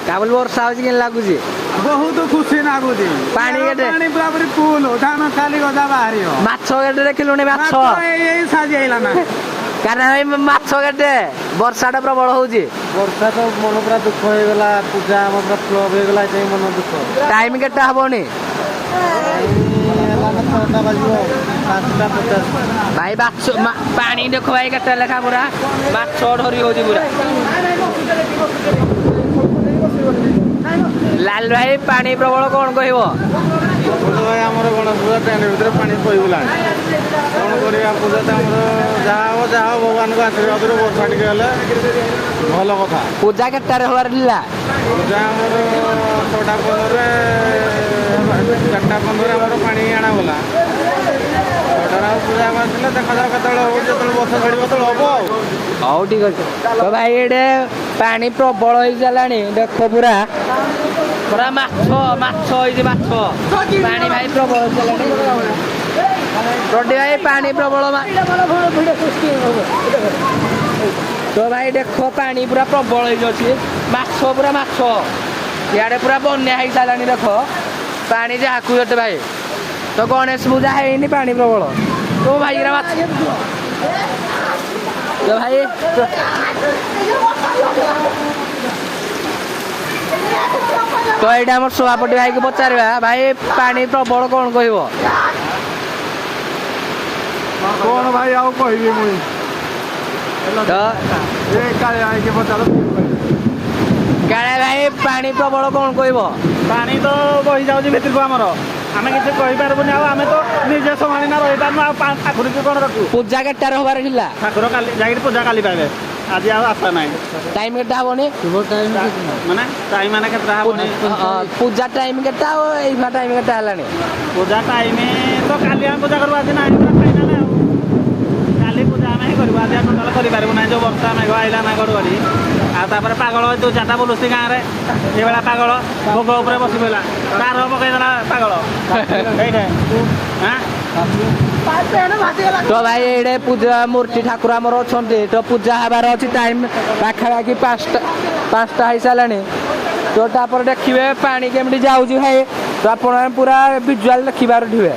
काबुल वर्षा हो लगुच बहुत खुशी लगुच पानी गेटे पानी पूरा पूरी फुल धान खाली गदा बाहरी माछ गेटे देखिलुनी माछ साजी आइला ना कारण माछ गेटे वर्षा टा प्रबल होउची वर्षा तो मन पूरा दुख हो गला पूजा हम पूरा फ्लॉप हो गला एते मन दुख टाइम केटा हबोनी भाई माछ पानी देखो भाई केटा लेखा पूरा माछ धरी होउची पूरा लाल भाई पानी प्रबल कौन कहब भाई आम गणेश पूजा ट्रेन भर पानी पईगला कौन करवा पूजा तो जहाँ जहाँ भगवान को आशीर्वाद वर्षा टे गले भल कथा पूजा केटार हबार लीला पूजा आम 6टा 15 4टा 15 आम पानी आणागला 6टार पूजा आसला देखा जाओ केत जो वर्षा छाड़ तो हम हौ ठीक अच्छे तो भाई ये पानी प्रबल हो चलानी देख पूरा पूरा माछ पानी भाई प्रबल रोटी भाई पानी प्रबल तो भाई देखो पानी पूरा प्रबल माछ पूरा माछ इे पूरा बन्या हो सारा देख पानी जहाँ कुटे भाई तो गणेश पूजा है पानी प्रबल तो भाई तो भाई तो यहाँ आम सभापति भाई को पचारा भाई पानी प्रबल कौन कह कौन भाई आउ कहबी मुई काले भाई पानी प्रबल कौन कह पानी तो बही जाऊँ भितर को आमर आम कि कहीपरबुनि आम तो निजे संभाली ना रही पार्म आखुरी कौन रखू पूजा केटार हबार ला ठाकुर जाकर पूजा काली पाइबे आज आशा ना टाइम केटा हेनी माने टाइम माने केटा हेनी पूजा टाइम केटा टाइम केटा है पूजा टाइम तो काली आम पूजा करूँ आज ना काली पूजा आम ही करूँ आज टोटाल कर जो वर्षा मेघ आईला ना गड़बड़ी आपर पागल दो चार्टा बुलुसी गाँव में ये पागल भोग उपर बस पड़ा तार पकईदेला पागल तो भाई ये पूजा मूर्ति ठाकुर आमर अच्छा तो पूजा हबार अच्छी टाइम पाखापाखि 5टा हो सारा तो तापर देखिए पानी केमती जाऊँगी भाई तो आप पूरा विजुआल देखिबार थे